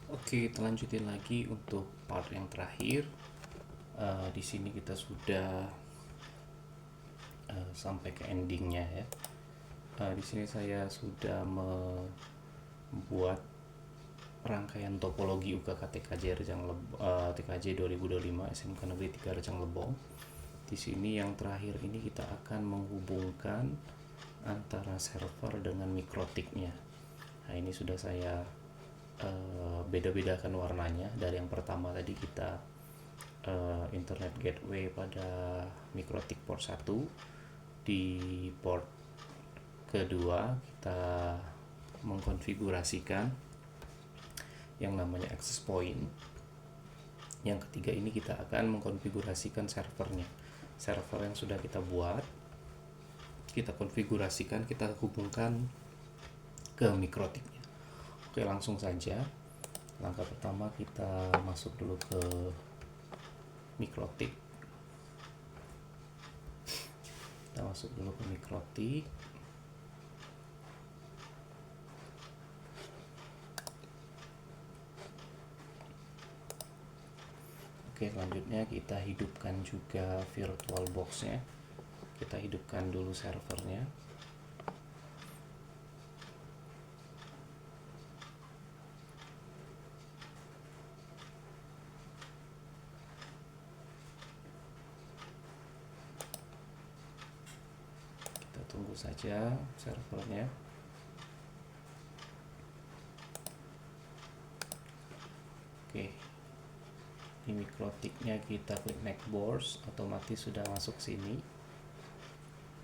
Oke, kita lanjutin lagi untuk part yang terakhir. Di sini kita sudah sampai ke endingnya ya. Di sini saya sudah membuat rangkaian topologi UKK TKJ 2025 SMK Negeri 3 Rejang Lebong. Di sini yang terakhir ini kita akan menghubungkan antara server dengan mikrotiknya. Nah, ini sudah saya beda-bedakan warnanya. Dari yang pertama tadi kita internet gateway pada mikrotik port 1, di port kedua kita mengkonfigurasikan yang namanya access point. Yang ketiga ini kita akan mengkonfigurasikan servernya. Server yang sudah kita buat, kita konfigurasikan, kita hubungkan ke mikrotiknya. Oke, langsung saja. Langkah pertama kita masuk dulu ke mikrotik. Kita masuk dulu ke mikrotik. Oke, selanjutnya kita hidupkan juga virtual box-nya. Kita hidupkan dulu servernya. Kita tunggu saja servernya. Oke, di mikrotiknya kita klik next boards, otomatis sudah masuk sini.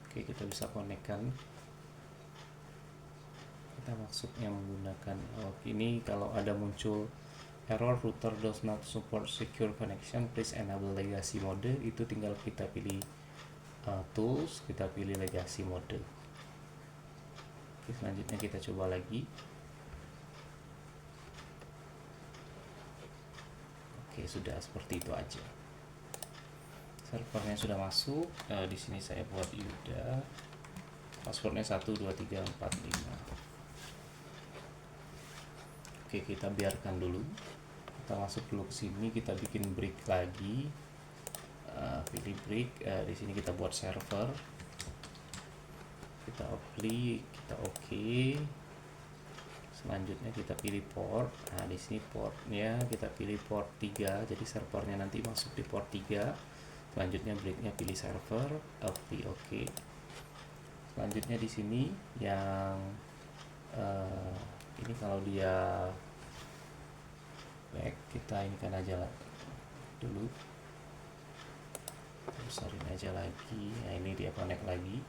Oke, kita bisa konekkan. Kita masuknya menggunakan ini. Kalau ada muncul error router does not support secure connection, please enable legacy mode, itu tinggal kita pilih tools, kita pilih legacy mode. Oke, selanjutnya kita coba lagi. Oke, sudah seperti itu aja. Servernya sudah masuk. Di sini saya buat Yuda. Passwordnya 12345. Oke, kita biarkan dulu. Kita masuk dulu ke sini. Kita bikin brick lagi. Pilih brick. Di sini kita buat server. Kita apply. Kita oke. Selanjutnya kita pilih port. Nah, di sini portnya kita pilih port 3. Jadi servernya nanti masuk di port 3. Selanjutnya bricknya pilih server, apply oke. Selanjutnya di sini yang ini kalau dia back, kita ini kan aja lah dulu. Besarin aja lagi. Nah, ini dia connect lagi.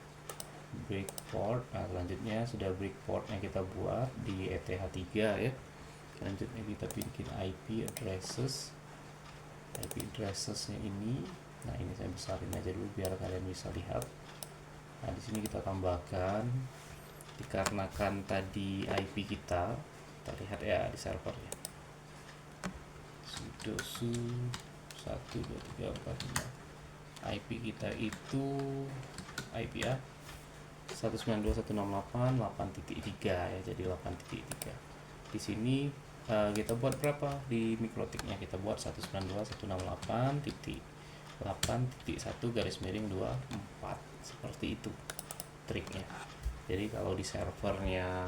Break port. Nah, selanjutnya sudah break port yang kita buat di ETH3 ya. Selanjutnya kita bikin IP addresses. IP addressesnya ini. Nah, ini saya besarin aja dulu biar kalian bisa lihat. Nah, di sini kita tambahkan, dikarenakan tadi IP kita lihat ya di servernya. Sudosu 12345. IP kita itu IP ya 192.168.8.3 ya, jadi 8.3. Di sini kita buat berapa di mikrotiknya? Kita buat 192.168.8.1/24 seperti itu triknya. Jadi kalau di servernya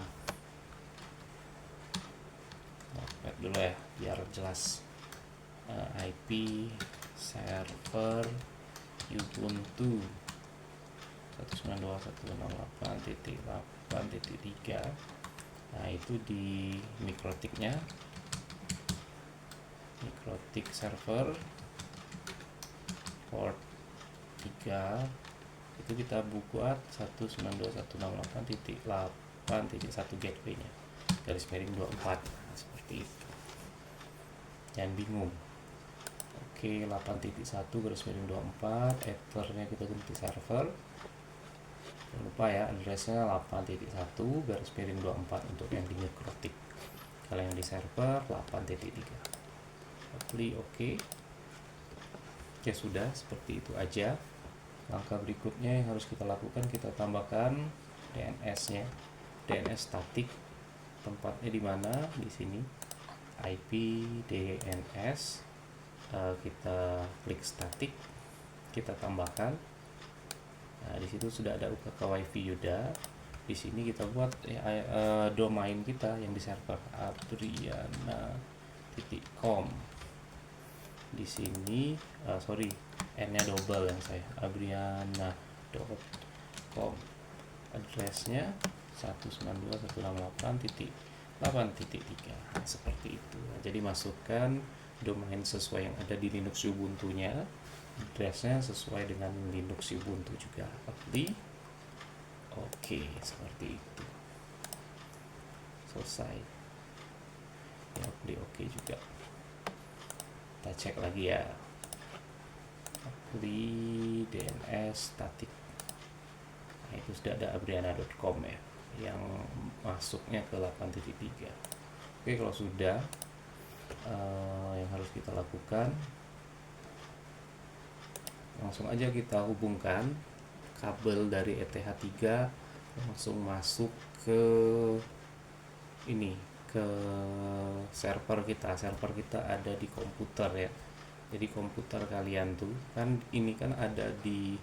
dulu ya biar jelas, IP server Ubuntu 192.168.8.3. Nah, itu di mikrotiknya, mikrotik server port 3 itu kita buat 192.168.8.1 gateway-nya garis miring 24. Nah, seperti itu, jangan bingung. Oke, 8.1 garis miring 24, ethernya kita ganti server. Jangan lupa ya, addressnya 8.1 garis miring 24 untuk yang di mikrotik. Kalau yang di server 8.3. Apply oke. Ya sudah, seperti itu aja. Langkah berikutnya yang harus kita lakukan, kita tambahkan DNS-nya. DNS statik. Tempatnya di mana? Di sini. IP DNS, kita klik static, kita tambahkan. Nah, di situ sudah ada UKK WiFi Yuda. Di sini kita buat domain kita yang di server abriana.com. Di sini n-nya double yang saya, abriana.com. Addressnya 192.168.8.3. Seperti itu. Nah, jadi masukkan domain sesuai yang ada di Linux Ubuntu-nya, addressnya sesuai dengan Linux Ubuntu juga. Oke, seperti itu. Selesai. Ya, oke juga. Kita cek lagi ya. Apply DNS static. Nah, itu sudah ada abriana.com ya, yang masuknya ke 8.3. Oke, kalau sudah, yang harus kita lakukan, langsung aja kita hubungkan kabel dari ETH3 langsung masuk ke server kita. Server kita ada di komputer ya. Jadi komputer kalian tuh kan ini kan ada di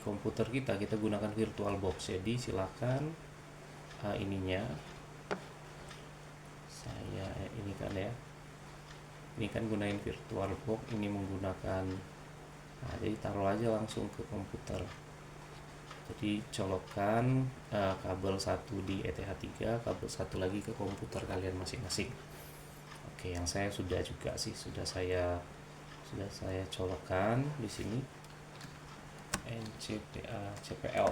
komputer kita gunakan VirtualBox. Jadi silakan ininya saya ini kan gunain VirtualBox, ini menggunakan. Nah, jadi taruh aja langsung ke komputer. Jadi colokkan kabel satu di ETH3, kabel satu lagi ke komputer kalian masing-masing. Oke, yang saya sudah saya colokkan di sini CPL.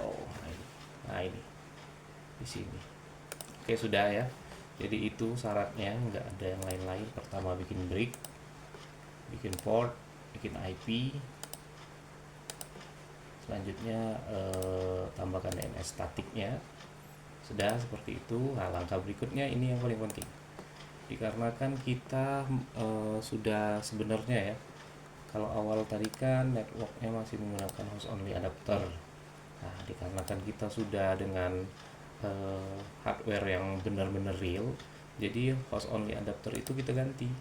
Nah ini di sini. Oke, sudah ya. Jadi itu syaratnya, nggak ada yang lain-lain. Pertama bikin brick, bikin port, bikin IP. Selanjutnya tambahkan DNS statiknya. Sudah seperti itu. Nah, langkah berikutnya ini yang paling penting. Dikarenakan kita sudah sebenarnya ya, kalau awal tadi kan networknya masih menggunakan host only adapter. Nah, dikarenakan kita sudah dengan hardware yang benar-benar real, jadi host only adapter itu kita ganti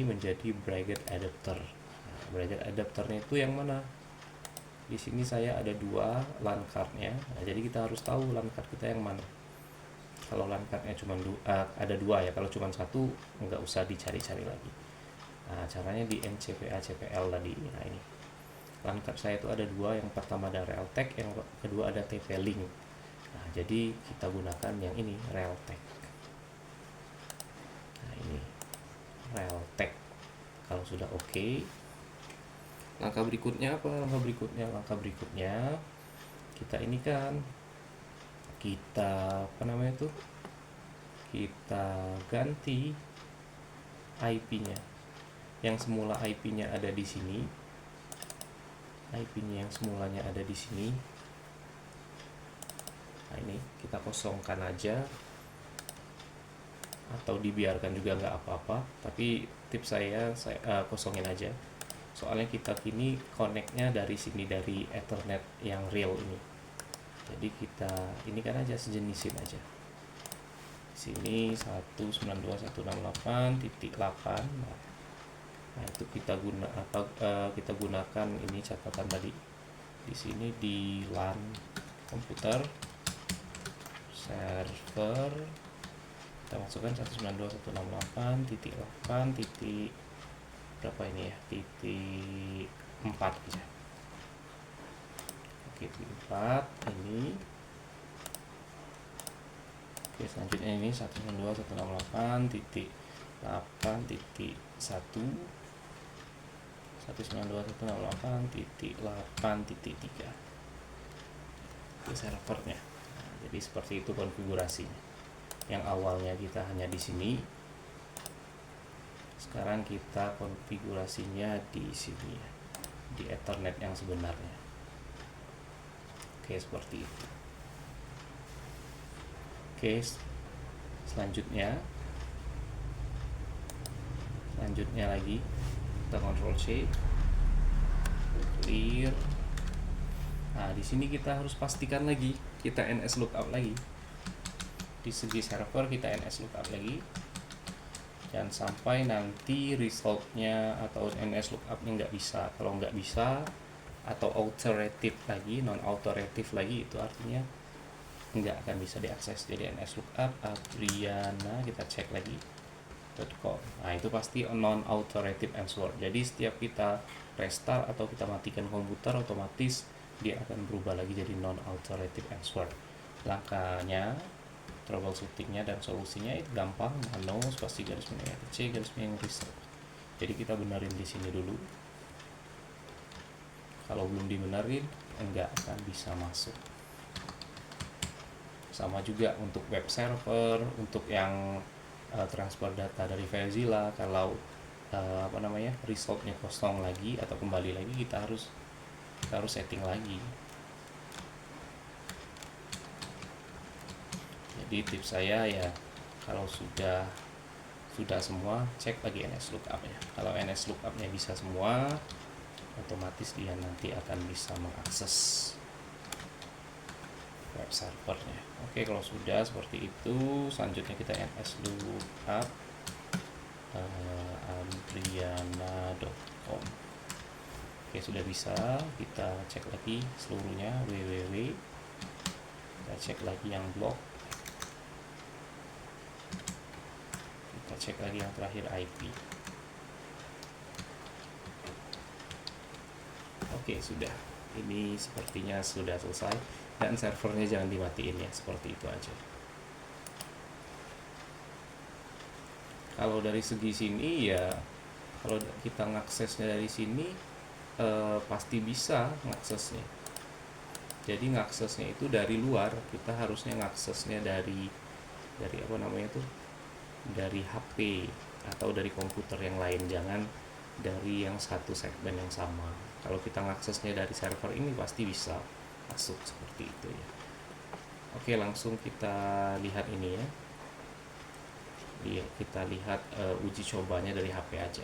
menjadi bracket adapter. Nah, bracket adapternya itu yang mana? Di sini saya ada 2 LAN cardnya. Nah, jadi kita harus tahu LAN card kita yang mana. Kalau LAN cardnya cuma ada 2 ya, kalau cuma 1 nggak usah dicari-cari lagi. Nah, caranya di NCPA-CPL tadi. Nah, ini LAN card saya itu ada 2, yang pertama ada Realtek, yang kedua ada TP-Link. Nah, jadi kita gunakan yang ini, Realtek. Nah, ini Realtek. Kalau sudah oke, langkah berikutnya apa? Langkah berikutnya kita ini kan kita ganti IP-nya. Yang semula IP-nya ada di sini. IP-nya yang semulanya ada di sini. Nah, ini kita kosongkan aja, atau dibiarkan juga nggak apa-apa, tapi tips saya kosongin aja. Soalnya kita kini connect-nya dari sini, dari Ethernet yang real ini. Jadi kita ini kan aja sejenisin aja. Sini 192.168.8. Nah, itu kita gunakan ini catatan tadi. Di sini di LAN komputer server kita masukkan 192.168.8. Berapa ini ya? Titik 4 aja. Oke, titik 4 ini. Oke, selanjutnya ini 192.168.8.1 192.168.8.3 itu servernya. Nah, jadi seperti itu konfigurasinya. Yang awalnya kita hanya di sini, sekarang kita konfigurasinya di sini ya, di Ethernet yang sebenarnya. Oke, seperti itu. Oke, selanjutnya lagi kita Ctrl C, clear. Nah, di sini kita harus pastikan lagi, kita NS lookup lagi. Di segi server kita NS lookup lagi. Jangan sampai nanti resultnya atau NS lookup-nya nggak bisa. Kalau nggak bisa atau authoritative lagi, non authoritative lagi, itu artinya nggak akan bisa diakses. Jadi NS lookup Adriana, kita cek lagi .com. Nah, itu pasti non authoritative answer. Jadi setiap kita restart atau kita matikan komputer, otomatis dia akan berubah lagi jadi non authoritative answer. Langkahnya, troubleshootingnya dan solusinya itu gampang, nano spasi garis miring C garis miring reset. Jadi kita benerin di sini dulu. Kalau belum dibenerin, enggak akan bisa masuk. Sama juga untuk web server, untuk yang transfer data dari FileZilla, kalau resultnya kosong lagi atau kembali lagi, kita harus setting lagi. Jadi tips saya ya, kalau sudah semua, cek lagi NS lookup-nya. Kalau NS lookup-nya bisa semua, otomatis dia nanti akan bisa mengakses web servernya. Oke, kalau sudah seperti itu, selanjutnya kita NS lookup adriana.com. Oke, sudah bisa. Kita cek lagi seluruhnya www. Kita cek lagi yang blog. Kita cek lagi yang terakhir IP. Oke, sudah. Ini sepertinya sudah selesai, dan servernya jangan dimatiin ya, seperti itu aja. Kalau dari segi sini ya, kalau kita ngaksesnya dari sini pasti bisa ngaksesnya. Jadi ngaksesnya itu dari luar, kita harusnya ngaksesnya dari dari HP atau dari komputer yang lain, jangan dari yang satu segmen yang sama. Kalau kita ngaksesnya dari server ini pasti bisa masuk seperti itu ya. Oke, langsung kita lihat ini ya. Kita lihat uji cobanya dari HP aja.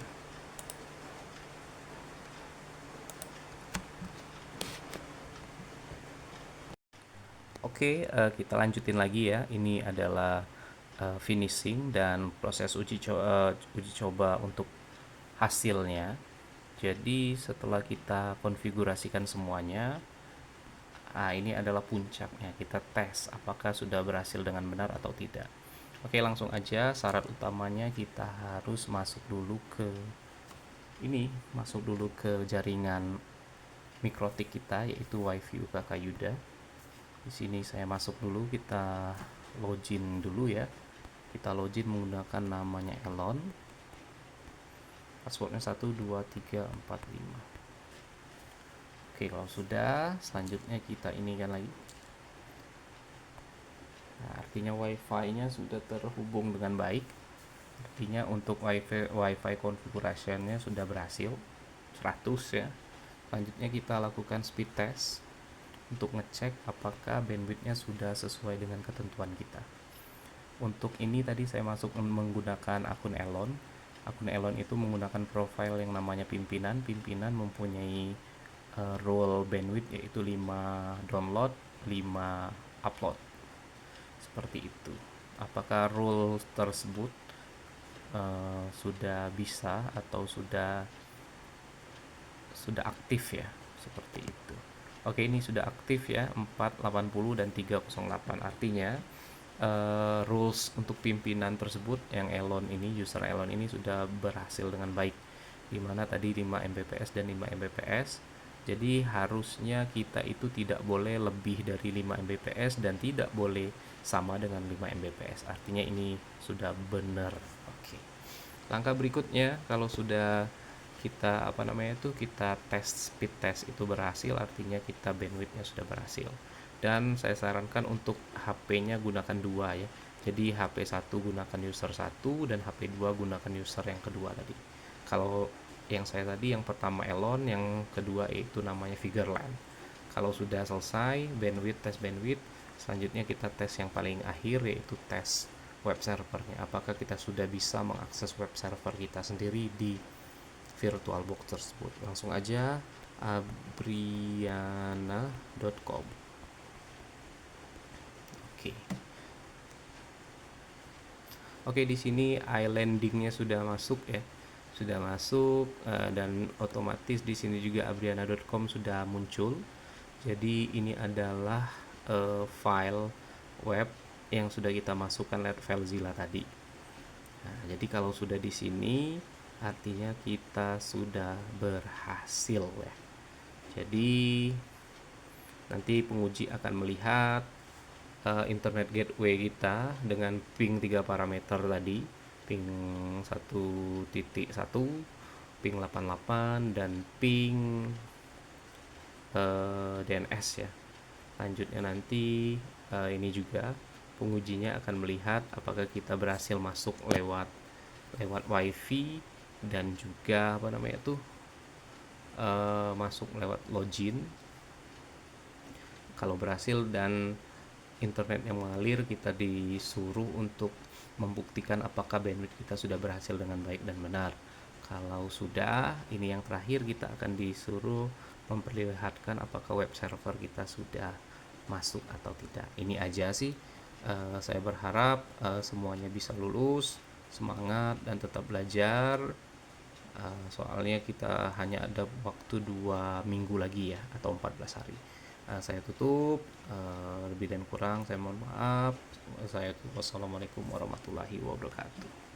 Oke, kita lanjutin lagi ya. Ini adalah finishing dan proses uji coba untuk hasilnya. Jadi setelah kita konfigurasikan semuanya, ini adalah puncaknya. Kita tes apakah sudah berhasil dengan benar atau tidak. Oke, langsung aja. Syarat utamanya kita harus masuk dulu ke jaringan mikrotik kita, yaitu WiFi UKK Yuda. Di sini saya masuk dulu, kita login dulu ya. Kita login menggunakan namanya Elon. Passwordnya 12345. Oke, kalau sudah, selanjutnya kita inikan lagi. Nah, artinya WiFi-nya sudah terhubung dengan baik. Artinya untuk WiFi configuration-nya sudah berhasil 100 ya. Selanjutnya kita lakukan speed test untuk ngecek apakah bandwidth-nya sudah sesuai dengan ketentuan kita. Untuk ini tadi saya masuk menggunakan akun Elon. Akun Elon itu menggunakan profile yang namanya pimpinan. Pimpinan mempunyai role bandwidth yaitu 5 download, 5 upload. Seperti itu. Apakah rule tersebut sudah bisa atau sudah aktif ya, seperti itu. Oke, ini sudah aktif ya, 480 dan 308. Artinya rules untuk pimpinan tersebut yang Elon ini, user Elon ini sudah berhasil dengan baik. Dimana tadi 5 Mbps dan 5 Mbps. Jadi harusnya kita itu tidak boleh lebih dari 5 Mbps dan tidak boleh sama dengan 5 Mbps. Artinya ini sudah benar. Oke. Langkah berikutnya, kalau sudah kita kita tes speed test itu berhasil, artinya kita bandwidthnya sudah berhasil. Dan saya sarankan untuk HP-nya gunakan 2 ya. Jadi HP 1 gunakan user 1 dan HP 2 gunakan user yang kedua tadi. Kalau yang saya tadi yang pertama Elon, yang kedua itu namanya Figureland. Kalau sudah selesai tes bandwidth, selanjutnya kita tes yang paling akhir, yaitu tes web servernya. Apakah kita sudah bisa mengakses web server kita sendiri di VirtualBox tersebut. Langsung aja adriana.com. Oke. Oke, di sini iLanding-nya sudah masuk ya. Sudah masuk dan otomatis di sini juga abriana.com sudah muncul. Jadi ini adalah file web yang sudah kita masukkan lewat FileZilla tadi. Nah, jadi kalau sudah di sini artinya kita sudah berhasil ya. Jadi nanti penguji akan melihat internet gateway kita dengan ping 3 parameter tadi, ping 1.1, ping 88 dan ping DNS ya. Lanjutnya nanti ini juga pengujinya akan melihat apakah kita berhasil masuk lewat wifi dan juga masuk lewat login. Kalau berhasil dan internet yang mengalir, kita disuruh untuk membuktikan apakah bandwidth kita sudah berhasil dengan baik dan benar. Kalau sudah, ini yang terakhir, kita akan disuruh memperlihatkan apakah web server kita sudah masuk atau tidak. Ini aja sih. Saya berharap semuanya bisa lulus, semangat dan tetap belajar. Soalnya kita hanya ada waktu 2 minggu lagi ya, atau 14 hari. Saya tutup, lebih dan kurang saya mohon maaf. Wassalamualaikum warahmatullahi wabarakatuh.